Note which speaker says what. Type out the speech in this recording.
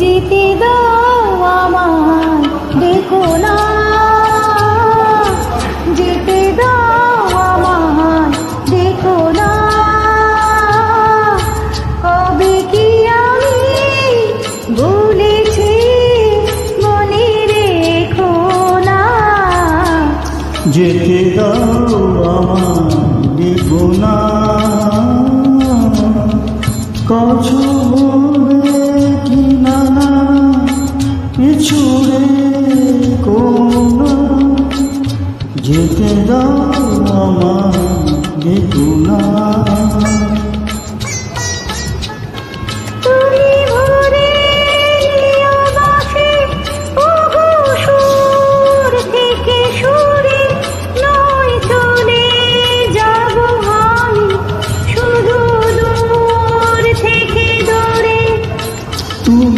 Speaker 1: যেতে দাও আমায়, দেখো না যেতে দাও আমায়, দেখো না কবে কি আমি ভুলেছি, মনে রেখো না।
Speaker 2: যেতে দাও আমায়, দেখো না কছো বলবে কি না কিছু রেখো না। যেতে দাও আমায়, দেখো না।